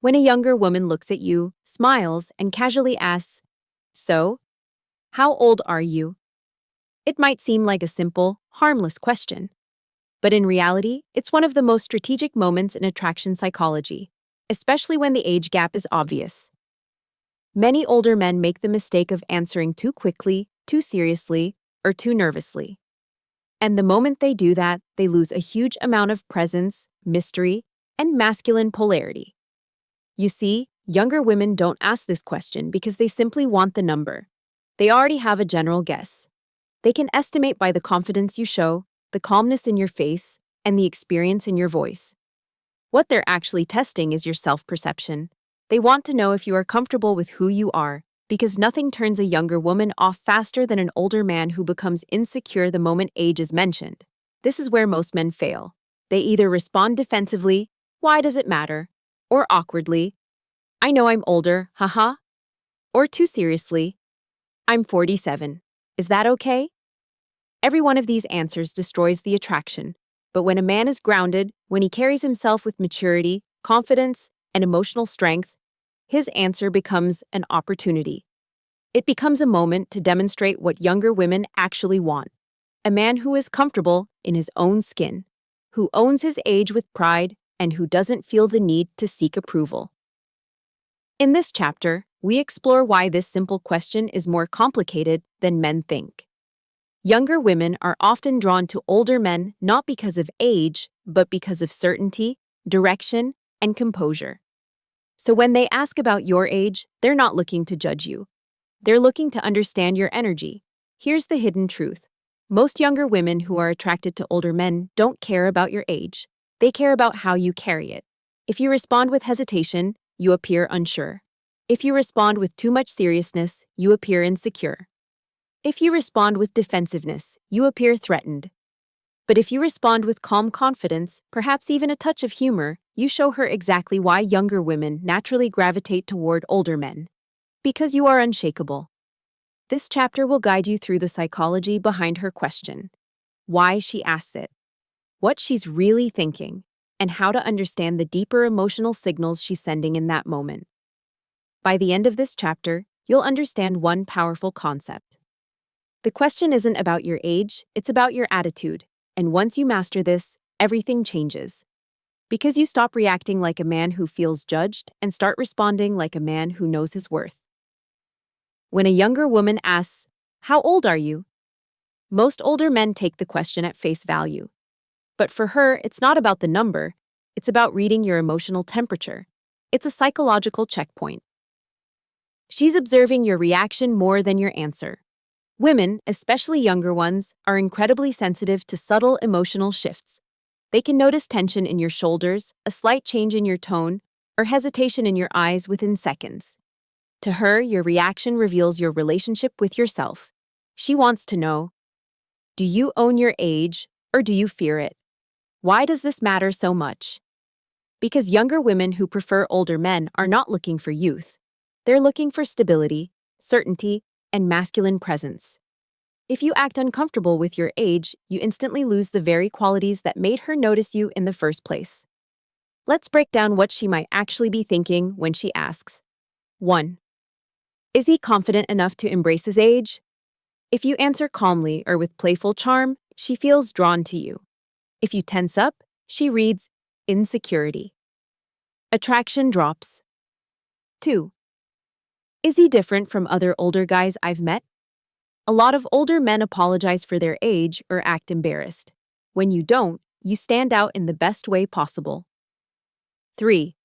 When a younger woman looks at you, smiles, and casually asks, "So, how old are you?" It might seem like a simple, harmless question. But in reality, it's one of the most strategic moments in attraction psychology, especially when the age gap is obvious. Many older men make the mistake of answering too quickly, too seriously, or too nervously. And the moment they do that, they lose a huge amount of presence, mystery, and masculine polarity. You see, younger women don't ask this question because they simply want the number. They already have a general guess. They can estimate by the confidence you show, the calmness in your face, and the experience in your voice. What they're actually testing is your self-perception. They want to know if you are comfortable with who you are, because nothing turns a younger woman off faster than an older man who becomes insecure the moment age is mentioned. This is where most men fail. They either respond defensively, "Why does it matter?" or awkwardly, "I know I'm older, haha," or too seriously, "I'm 47. Is that okay?" Every one of these answers destroys the attraction. But when a man is grounded, when he carries himself with maturity, confidence, and emotional strength, his answer becomes an opportunity. It becomes a moment to demonstrate what younger women actually want. A man who is comfortable in his own skin, who owns his age with pride, and who doesn't feel the need to seek approval. In this chapter, we explore why this simple question is more complicated than men think. Younger women are often drawn to older men not because of age, but because of certainty, direction, and composure. So when they ask about your age, they're not looking to judge you. They're looking to understand your energy. Here's the hidden truth. Most younger women who are attracted to older men don't care about your age. They care about how you carry it. If you respond with hesitation, you appear unsure. If you respond with too much seriousness, you appear insecure. If you respond with defensiveness, you appear threatened. But if you respond with calm confidence, perhaps even a touch of humor, you show her exactly why younger women naturally gravitate toward older men. Because you are unshakable. This chapter will guide you through the psychology behind her question, why she asks it, what she's really thinking, and how to understand the deeper emotional signals she's sending in that moment. By the end of this chapter, you'll understand one powerful concept. The question isn't about your age, it's about your attitude. And once you master this, everything changes. Because you stop reacting like a man who feels judged and start responding like a man who knows his worth. When a younger woman asks, "How old are you?" most older men take the question at face value. But for her, it's not about the number, it's about reading your emotional temperature. It's a psychological checkpoint. She's observing your reaction more than your answer. Women, especially younger ones, are incredibly sensitive to subtle emotional shifts. They can notice tension in your shoulders, a slight change in your tone, or hesitation in your eyes within seconds. To her, your reaction reveals your relationship with yourself. She wants to know, do you own your age, or do you fear it? Why does this matter so much? Because younger women who prefer older men are not looking for youth. They're looking for stability, certainty, and masculine presence. If you act uncomfortable with your age, you instantly lose the very qualities that made her notice you in the first place. Let's break down what she might actually be thinking when she asks. 1. Is he confident enough to embrace his age? If you answer calmly or with playful charm, she feels drawn to you. If you tense up, she reads insecurity. Attraction drops. 2. Is he different from other older guys I've met? A lot of older men apologize for their age or act embarrassed. When you don't, you stand out in the best way possible. 3.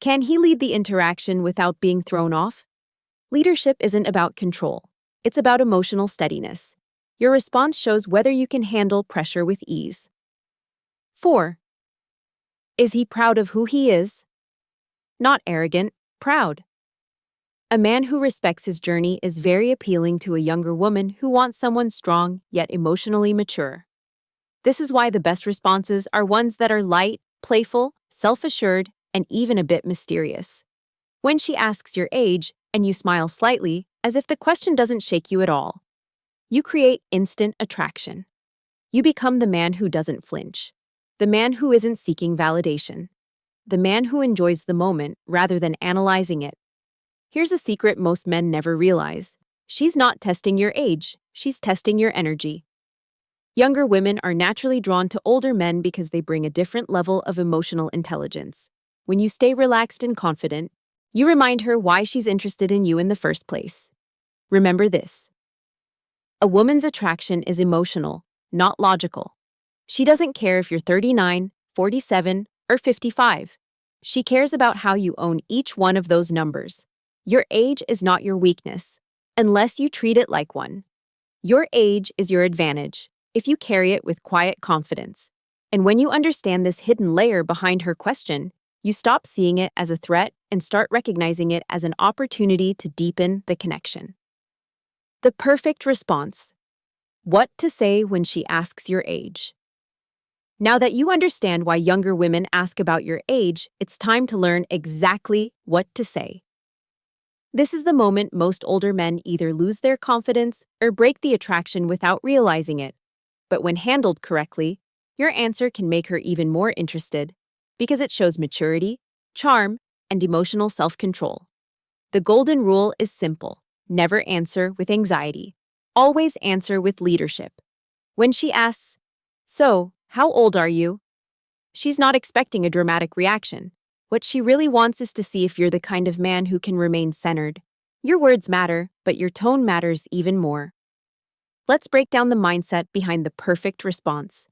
Can he lead the interaction without being thrown off? Leadership isn't about control. It's about emotional steadiness. Your response shows whether you can handle pressure with ease. 4. Is he proud of who he is? Not arrogant, proud. A man who respects his journey is very appealing to a younger woman who wants someone strong yet emotionally mature. This is why the best responses are ones that are light, playful, self-assured, and even a bit mysterious. When she asks your age, and you smile slightly, as if the question doesn't shake you at all, you create instant attraction. You become the man who doesn't flinch, the man who isn't seeking validation. the man who enjoys the moment rather than analyzing it. Here's a secret most men never realize. She's not testing your age, she's testing your energy. Younger women are naturally drawn to older men because they bring a different level of emotional intelligence. When you stay relaxed and confident, you remind her why she's interested in you in the first place. Remember this. A woman's attraction is emotional, not logical. She doesn't care if you're 39, 47, or 55. She cares about how you own each one of those numbers. Your age is not your weakness, unless you treat it like one. Your age is your advantage, if you carry it with quiet confidence. And when you understand this hidden layer behind her question, you stop seeing it as a threat and start recognizing it as an opportunity to deepen the connection. The perfect response. What to say when she asks your age. Now that you understand why younger women ask about your age, it's time to learn exactly what to say. This is the moment most older men either lose their confidence or break the attraction without realizing it. But when handled correctly, your answer can make her even more interested because it shows maturity, charm, and emotional self-control. The golden rule is simple. Never answer with anxiety. Always answer with leadership. When she asks, "So, how old are you?" she's not expecting a dramatic reaction. What she really wants is to see if you're the kind of man who can remain centered. Your words matter, but your tone matters even more. Let's break down the mindset behind the perfect response.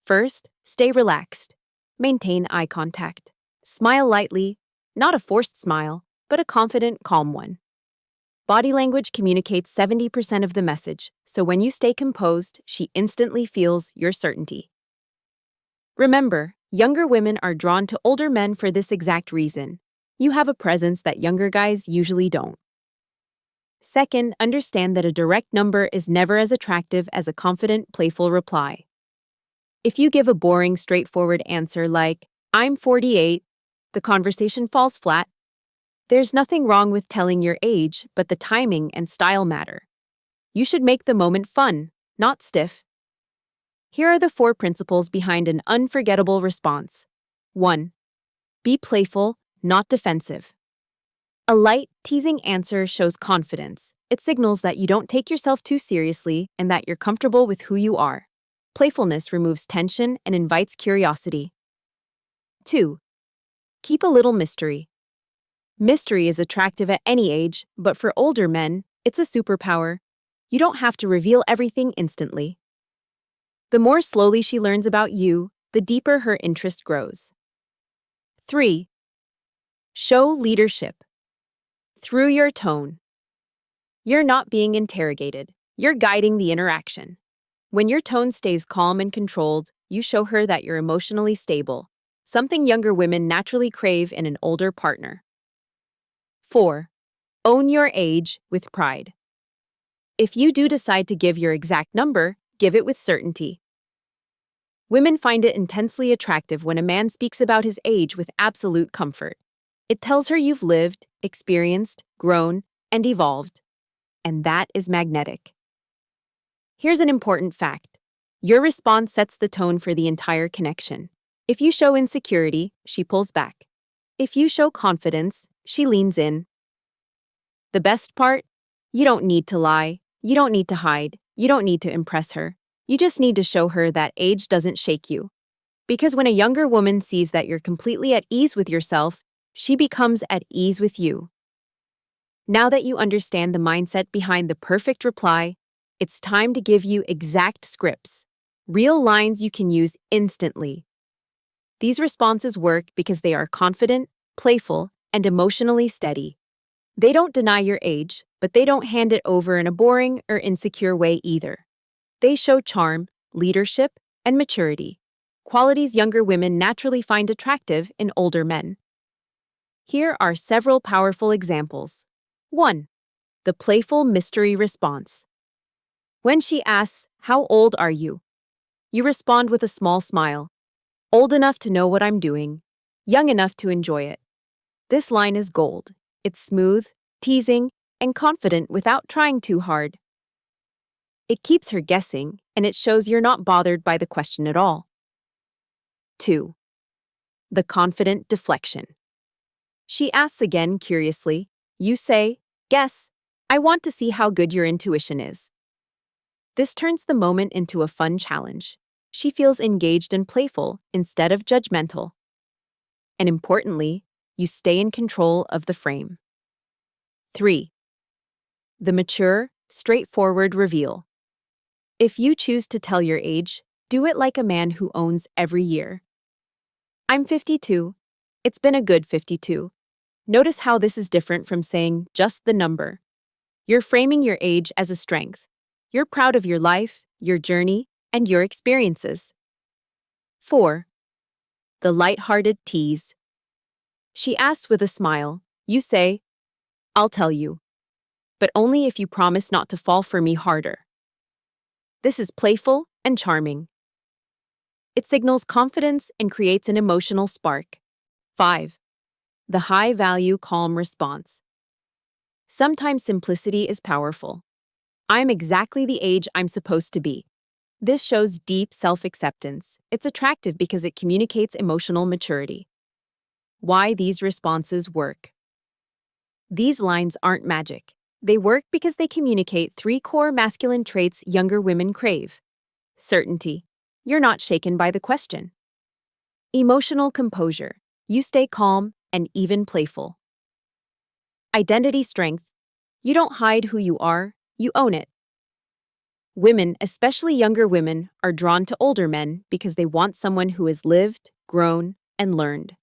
First, stay relaxed. Maintain eye contact. Smile lightly, not a forced smile, but a confident, calm one. Body language communicates 70% of the message, so when you stay composed, she instantly feels your certainty. Remember, younger women are drawn to older men for this exact reason. You have a presence that younger guys usually don't. Second, understand that a direct number is never as attractive as a confident, playful reply. If you give a boring, straightforward answer like, "I'm 48, the conversation falls flat. There's nothing wrong with telling your age, but the timing and style matter. You should make the moment fun, not stiff. Here are the 4 principles behind an unforgettable response. 1. Be playful, not defensive. A light, teasing answer shows confidence. It signals that you don't take yourself too seriously and that you're comfortable with who you are. Playfulness removes tension and invites curiosity. 2. Keep a little mystery. Mystery is attractive at any age, but for older men, it's a superpower. You don't have to reveal everything instantly. The more slowly she learns about you, the deeper her interest grows. 3. Show leadership. Through your tone. You're not being interrogated. You're guiding the interaction. When your tone stays calm and controlled, you show her that you're emotionally stable, something younger women naturally crave in an older partner. 4. Own your age with pride. If you do decide to give your exact number, give it with certainty. Women find it intensely attractive when a man speaks about his age with absolute comfort. It tells her you've lived, experienced, grown, and evolved. And that is magnetic. Here's an important fact. Your response sets the tone for the entire connection. If you show insecurity, she pulls back. If you show confidence, she leans in. The best part? You don't need to lie. You don't need to hide. You don't need to impress her. You just need to show her that age doesn't shake you. Because when a younger woman sees that you're completely at ease with yourself, she becomes at ease with you. Now that you understand the mindset behind the perfect reply, it's time to give you exact scripts, real lines you can use instantly. These responses work because they are confident, playful, and emotionally steady. They don't deny your age, but they don't hand it over in a boring or insecure way either. They show charm, leadership, and maturity, qualities younger women naturally find attractive in older men. Here are several powerful examples. 1. The playful mystery response. When she asks, "How old are you?" you respond with a small smile. "Old enough to know what I'm doing, young enough to enjoy it." This line is gold. It's smooth, teasing, and confident without trying too hard. It keeps her guessing, and it shows you're not bothered by the question at all. 2. The confident deflection. She asks again curiously. You say, guess, I want to see how good your intuition is. This turns the moment into a fun challenge. She feels engaged and playful instead of judgmental. And importantly, you stay in control of the frame. 3. The mature, straightforward reveal. If you choose to tell your age, do it like a man who owns every year. I'm 52. It's been a good 52. Notice how this is different from saying just the number. You're framing your age as a strength. You're proud of your life, your journey, and your experiences. 4. The light-hearted tease. She asks with a smile. You say, I'll tell you. But only if you promise not to fall for me harder. This is playful and charming. It signals confidence and creates an emotional spark. 5. The high-value calm response. Sometimes simplicity is powerful. I'm exactly the age I'm supposed to be. This shows deep self-acceptance. It's attractive because it communicates emotional maturity. Why these responses work. These lines aren't magic. They work because they communicate 3 core masculine traits younger women crave. Certainty. You're not shaken by the question. Emotional composure. You stay calm and even playful. Identity strength. You don't hide who you are, you own it. Women, especially younger women, are drawn to older men because they want someone who has lived, grown, and learned.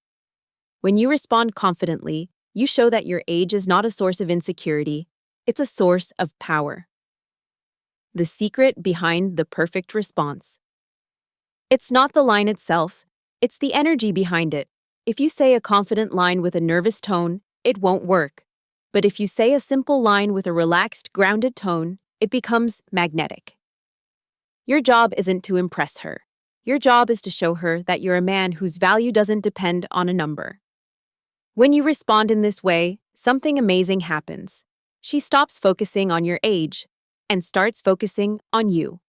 When you respond confidently, you show that your age is not a source of insecurity, it's a source of power. The secret behind the perfect response. It's not the line itself, it's the energy behind it. If you say a confident line with a nervous tone, it won't work. But if you say a simple line with a relaxed, grounded tone, it becomes magnetic. Your job isn't to impress her. Your job is to show her that you're a man whose value doesn't depend on a number. When you respond in this way, something amazing happens. She stops focusing on your age and starts focusing on you.